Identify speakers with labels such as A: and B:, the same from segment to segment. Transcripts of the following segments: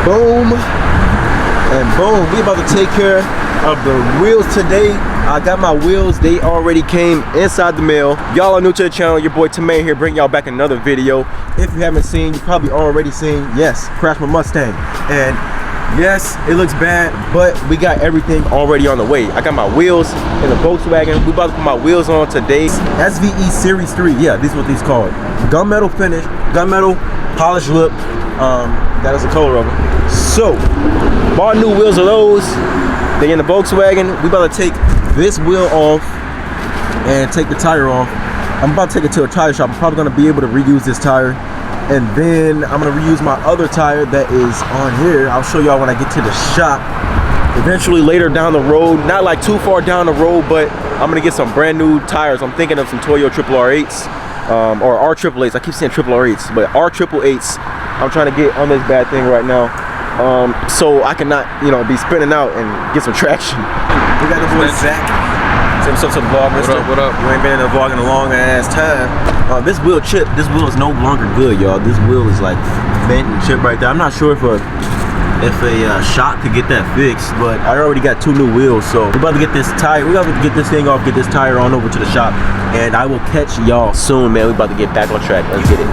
A: Boom and boom. We about to take care of the wheels today. I got my wheels, they already came inside the mail. Y'all are new to the channel, your boy Tamaine here, bringing y'all back another video. If you haven't seen, you probably already seen, yes, crashed my Mustang. And yes, it looks bad, but we got everything already on the way. I got my wheels in the Volkswagen. We about to put my wheels on today. SVE Series 3, yeah, these are what these called. Gunmetal finish, gunmetal, polished lip. That is the color of them. So, bought new wheels of those. They in the Volkswagen. We about to take this wheel off and take the tire off. I'm about to take it to a tire shop. I'm probably gonna be able to reuse this tire. And then I'm gonna reuse my other tire that is on here. I'll show y'all when I get to the shop. Eventually later down the road, not like too far down the road, but I'm gonna get some brand new tires. I'm thinking of some Toyo RRR8s, or R888s. I keep saying RRR8s, but R888s. I'm trying to get on this bad thing right now. So I cannot, you know, be spinning out and get some traction. We got the boy Zach. Say what's up to the vlog, mister.
B: What up?
A: You ain't been in the vlog in a long ass time. This wheel chipped. This wheel is no longer good, y'all. This wheel is like bent and chipped right there. I'm not sure if a shop could get that fixed, but I already got 2 new wheels, so we're about to get this tire. We're about to get this thing off, get this tire on over to the shop, and I will catch y'all soon, man. We're about to get back on track. Let's get it.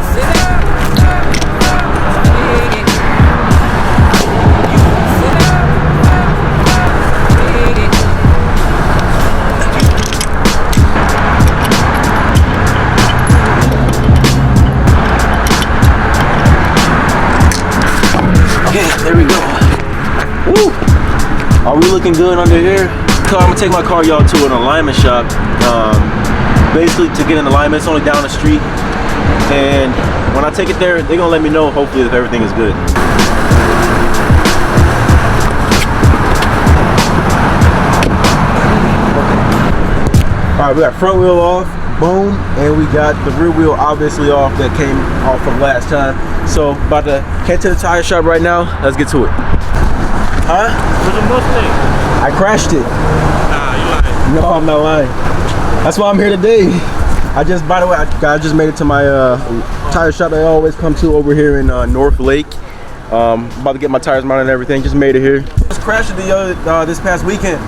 A: Okay, there we go. Woo! Are we looking good under here? So I'm gonna take my car, y'all, to an alignment shop. Basically to get an alignment. It's only down the street. And when I take it there, they're gonna let me know, hopefully, if everything is good. Alright, we got front wheel off, boom, and we got the rear wheel obviously off that came off from last time. So about to head to the tire shop right now. Let's get to it. Huh?
B: Where's the Mustang?
A: I crashed it.
B: Nah, you lying.
A: No, I'm not lying. That's why I'm here today. I just, by the way, I just made it to my tire shop that I always come to over here in North Lake. About to get my tires mounted and everything. Just made it here. Just crashed it this past weekend.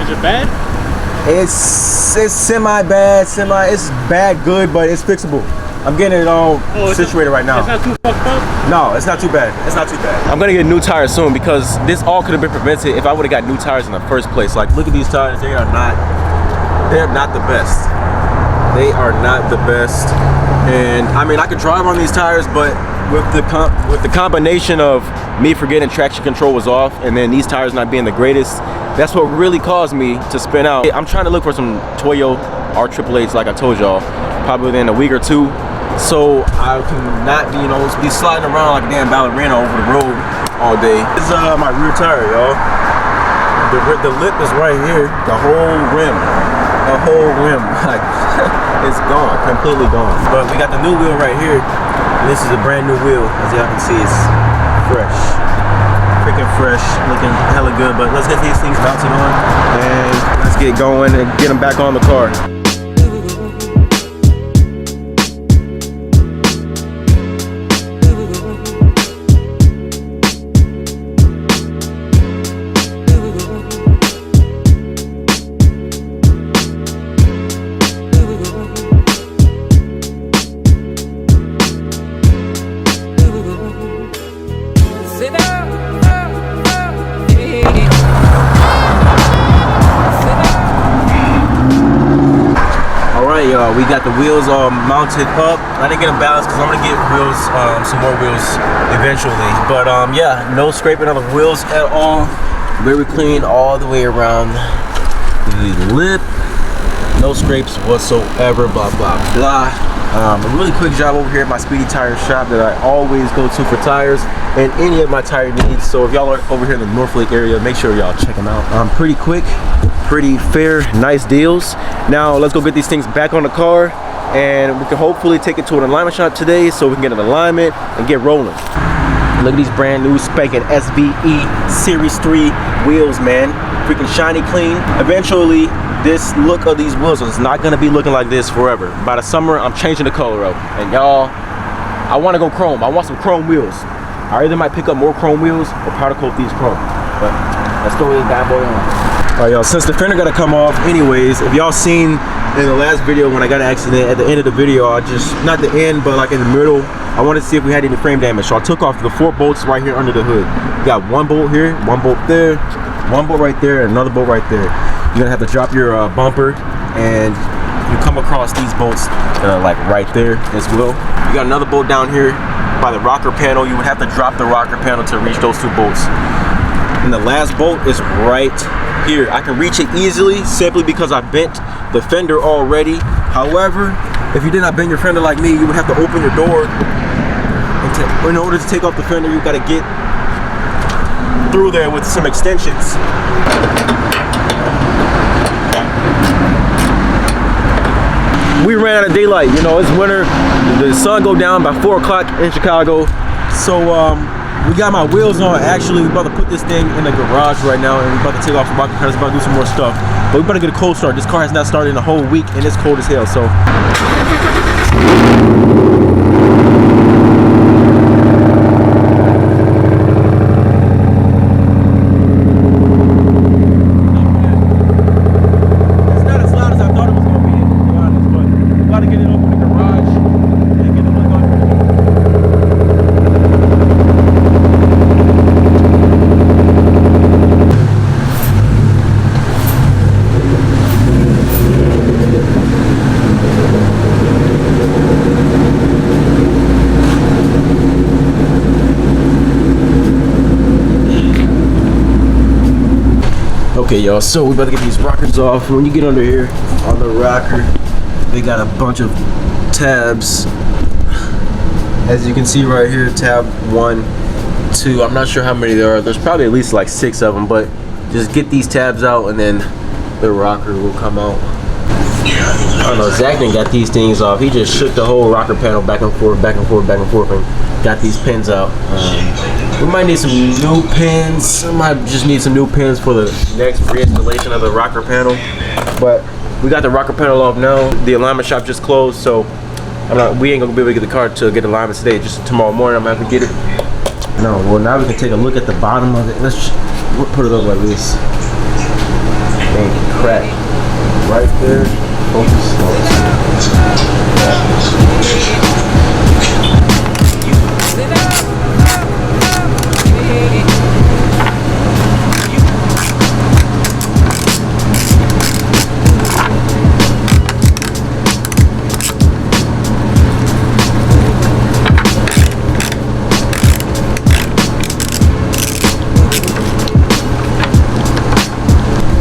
B: Is it bad?
A: It's semi-bad, it's bad good, but it's fixable. I'm getting it all situated right now.
B: It's not too fucked up?
A: No, it's not too bad. It's not too bad. I'm gonna get new tires soon because this all could have been prevented if I would have got new tires in the first place. Like, look at these tires. They're not the best. They are not the best. And I mean, I could drive on these tires, but with the combination of me forgetting traction control was off and then these tires not being the greatest, that's what really caused me to spin out. I'm trying to look for some Toyo R888s like I told y'all, probably within a week or 2. So I cannot be, you know, be sliding around like a damn ballerina over the road all day. This is my rear tire, y'all. The lip is right here. The whole rim, like it's gone, completely gone. But we got the new wheel right here. And this is a brand new wheel, as y'all can see. It's fresh, freaking fresh, looking hella good. But let's get these things mounted on and let's get going and get them back on the car. We got the wheels all mounted up. I didn't get them balanced because I'm gonna get wheels, some more wheels eventually. But yeah, no scraping on the wheels at all. Very clean all the way around the lip. No scrapes whatsoever. Blah blah blah. A really quick job over here at my Speedy Tire shop that I always go to for tires and any of my tire needs. So if y'all are over here in the North Lake area, make sure y'all check them out. Pretty quick, pretty fair, nice deals. Now let's go get these things back on the car and we can hopefully take it to an alignment shop today so we can get an alignment and get rolling. Look at these brand new spanking SVE Series 3 wheels, man. Freaking shiny clean. Eventually, this look of these wheels is not gonna be looking like this forever. By the summer, I'm changing the color up. And y'all, I wanna go chrome. I want some chrome wheels. I either might pick up more chrome wheels or powder coat these chrome. But let's throw this bad boy on. Alright y'all, since the fender gotta come off anyways, if y'all seen in the last video when I got an accident, at the end of the video, I just, not the end, but like in the middle, I wanted to see if we had any frame damage. So I took off the 4 bolts right here under the hood. You got 1 bolt here, 1 bolt there, 1 bolt right there, and another bolt right there. You're gonna have to drop your bumper, and you come across these bolts like right there as well. You got another bolt down here by the rocker panel. You would have to drop the rocker panel to reach those 2 bolts. And the last bolt is right here. I can reach it easily simply because I bent the fender already. However, if you did not bend your fender like me, you would have to open your door. And in order to take off the fender, you got to get through there with some extensions. We ran out of daylight. You know, it's winter. The sun go down by 4 o'clock in Chicago. So we got my wheels on. Actually, we're about to put this thing in the garage right now, and we're about to take off some rocker panels, about to do some more stuff. But we're about to get a cold start. This car has not started in a whole week, and it's cold as hell. So okay, y'all, so we're about to get these rockers off. When you get under here on the rocker, they got a bunch of tabs. As you can see right here, tab 1, 2, I'm not sure how many there are. There's probably at least like 6 of them, but just get these tabs out and then the rocker will come out. I don't know, Zach done got these things off. He just shook the whole rocker panel back and forth, back and forth, back and forth, and got these pins out. We might need some new pins. I might just need some new pins for the next reinstallation of the rocker panel. But we got the rocker panel off now. The alignment shop just closed, so we ain't gonna be able to get the car to get alignment today. Just tomorrow morning I'm gonna have to get it. No, well now we can take a look at the bottom of it. We'll put it up like this. Ain't crack. Right there. Focus.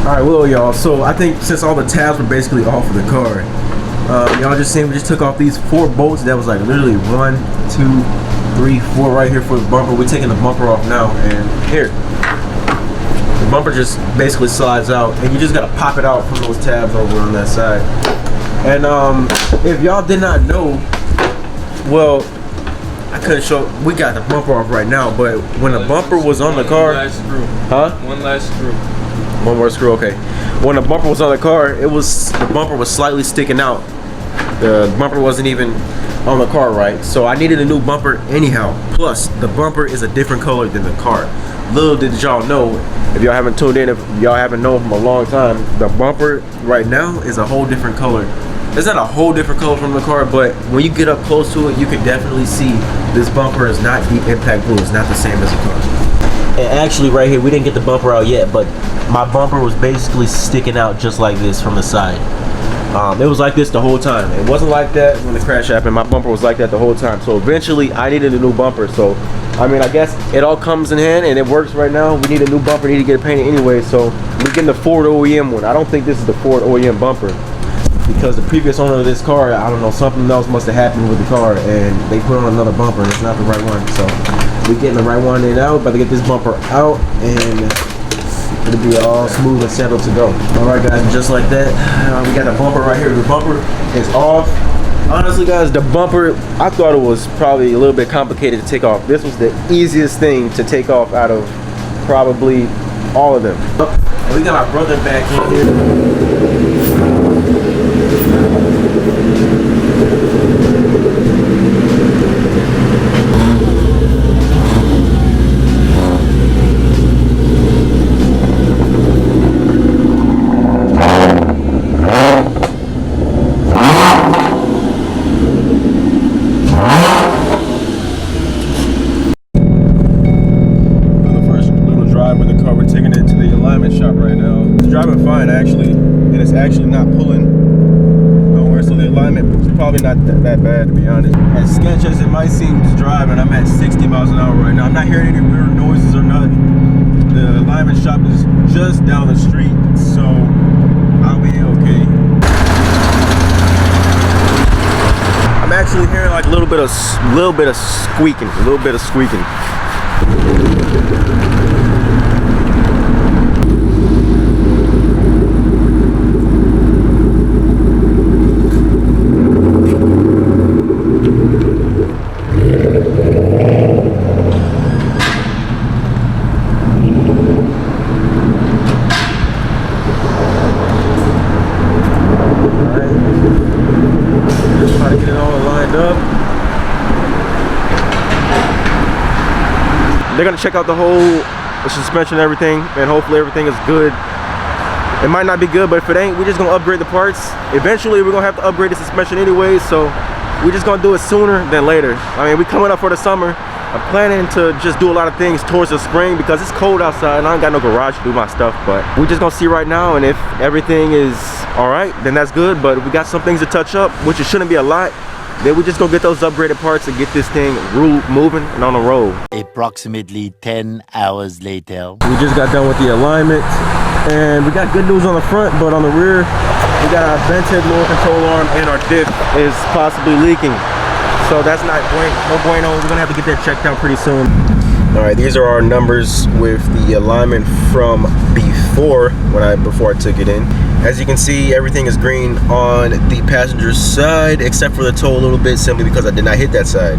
A: Alright, well y'all, so I think since all the tabs were basically off of the car, y'all just seen we just took off these 4 bolts. That was like literally 1, 2, 3, 4 right here for the bumper. We're taking the bumper off now, and here, the bumper just basically slides out, and you just gotta pop it out from those tabs over on that side. And if y'all did not know, well, I couldn't show, we got the bumper off right now, but when the bumper was on the car,
B: one last screw.
A: Huh?
B: One last screw.
A: One more screw, okay. When the bumper was on the car, the bumper was slightly sticking out. The bumper wasn't even on the car right, so I needed a new bumper anyhow. Plus, the bumper is a different color than the car. Little did y'all know, if y'all haven't tuned in, if y'all haven't known from a long time, the bumper right now is a whole different color. It's not a whole different color from the car, but when you get up close to it, you can definitely see this bumper is not deep impact blue. It's not the same as the car. And actually right here, we didn't get the bumper out yet, but my bumper was basically sticking out just like this from the side. It was like this the whole time. It wasn't like that when the crash happened. My bumper was like that the whole time. So eventually I needed a new bumper. So I mean, I guess it all comes in hand and it works right now. We need a new bumper, need to get it painted anyway. So we're getting the Ford OEM one. I don't think this is the Ford OEM bumper, because the previous owner of this car, I don't know, something else must have happened with the car and they put on another bumper and it's not the right one. So we're getting the right one in out, about to get this bumper out, and it'll be all smooth and settled to go. Alright guys, just like that, we got the bumper right here. The bumper is off. Honestly guys, the bumper, I thought it was probably a little bit complicated to take off. This was the easiest thing to take off out of probably all of them. And we got our brother back in here. it's actually not pulling nowhere, so the alignment is probably not that bad, to be honest. As sketch as it might seem to drive, and I'm at 60 miles an hour right now, I'm not hearing any weird noises or nothing. The alignment shop is just down the street, so I'll be okay. I'm actually hearing like a little bit of squeaking, They're gonna check out the whole suspension and everything, and hopefully everything is good. It might not be good, but if it ain't, we're just gonna upgrade the parts. Eventually, we're gonna have to upgrade the suspension anyway, so we're just gonna do it sooner than later. I mean, we're coming up for the summer. I'm planning to just do a lot of things towards the spring because it's cold outside and I ain't got no garage to do my stuff, but we're just gonna see right now, and if everything is all right, then that's good. But we got some things to touch up, which it shouldn't be a lot. Then we just gonna get those upgraded parts and get this thing moving and on the road.
C: Approximately 10 hours later.
A: We just got done with the alignment, and we got good news on the front, but on the rear, we got our vented lower control arm, and our diff is possibly leaking. So that's not no bueno. We're gonna have to get that checked out pretty soon. All right, these are our numbers with the alignment from before I took it in. As you can see, everything is green on the passenger side, except for the toe a little bit, simply because I did not hit that side.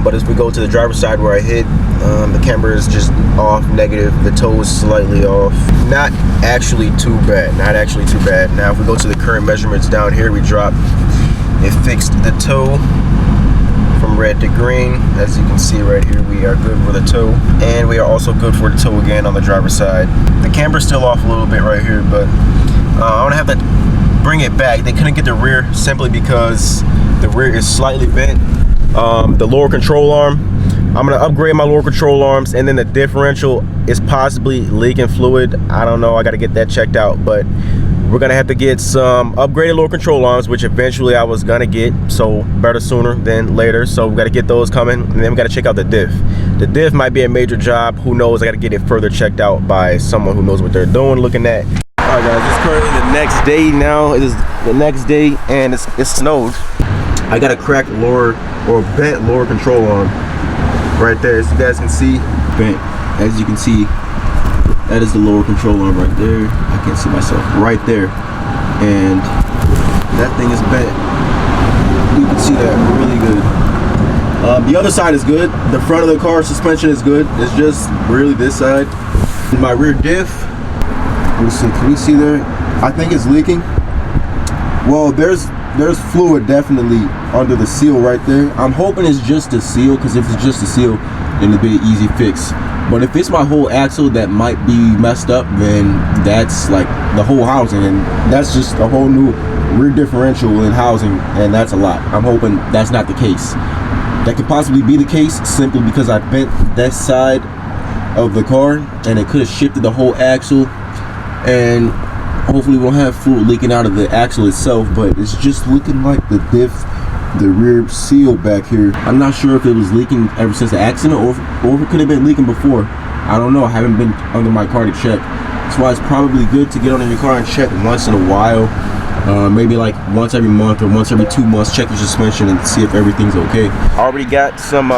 A: But as we go to the driver's side where I hit, the camber is just off, negative. The toe is slightly off. Not actually too bad. Now, if we go to the current measurements down here, it fixed the toe from red to green. As you can see right here, we are good for the toe, and we are also good for the toe again on the driver's side. The camber's still off a little bit right here, but I'm gonna have to bring it back. They couldn't get the rear simply because the rear is slightly bent. The lower control arm, I'm gonna upgrade my lower control arms, and then the differential is possibly leaking fluid. I don't know, I gotta get that checked out, but we're gonna have to get some upgraded lower control arms, which eventually I was gonna get, so better sooner than later. So we gotta get those coming, and then we gotta check out the diff. The diff might be a major job, who knows. I gotta get it further checked out by someone who knows what they're doing, looking at. All right guys, it's currently the next day now. It is the next day, and it snowed. I got a cracked bent lower control arm right there, as you guys can see. Bent, as you can see, that is the lower control arm right there. I can't see myself right there, and that thing is bent. You can see that really good. The other side is good. The front of the car suspension is good. It's just really this side. My rear diff, let's see, can we see there? I think it's leaking. Well, there's fluid definitely under the seal right there. I'm hoping it's just a seal, because if it's just a seal, then it'll be an easy fix. But if it's my whole axle that might be messed up, then that's like the whole housing, and that's just a whole new rear differential in housing, and that's a lot. I'm hoping that's not the case. That could possibly be the case simply because I bent that side of the car, and it could have shifted the whole axle, and hopefully we won't have fluid leaking out of the axle itself. But it's just looking like the diff, the rear seal back here, I'm not sure if it was leaking ever since the accident, or if it could have been leaking before. I don't know. I haven't been under my car to check. That's why it's probably good to get under your car and check once in a while. Maybe like once every month or once every 2 months, check your suspension and see if everything's okay. I already got some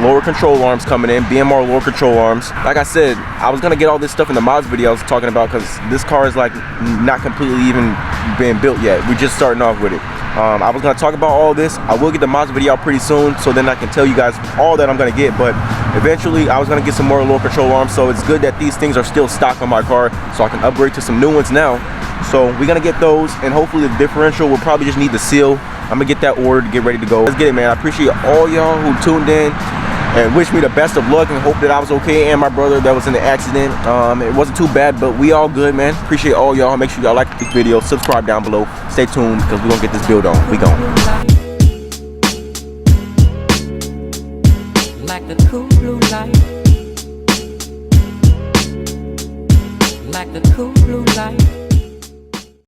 A: lower control arms coming in, BMR lower control arms. Like I said, I was gonna get all this stuff in the mods video I was talking about, because this car is like not completely even being built yet. We're just starting off with it. I was gonna talk about all this. I will get the mods video out pretty soon, so then I can tell you guys all that I'm gonna get. But eventually I was gonna get some more lower control arms, so it's good that these things are still stocked on my car, so I can upgrade to some new ones now. So we're gonna get those, and hopefully the differential will probably just need the seal. I'm gonna get that ordered to get ready to go. Let's get it, man. I appreciate all y'all who tuned in and wish me the best of luck, and hope that I was okay, and my brother that was in the accident. It wasn't too bad, but we all good, man. Appreciate all y'all. Make sure y'all like this video, subscribe down below, stay tuned, because we're gonna get this build on. We gone.
D: Like the cool blue light, like the cool blue light.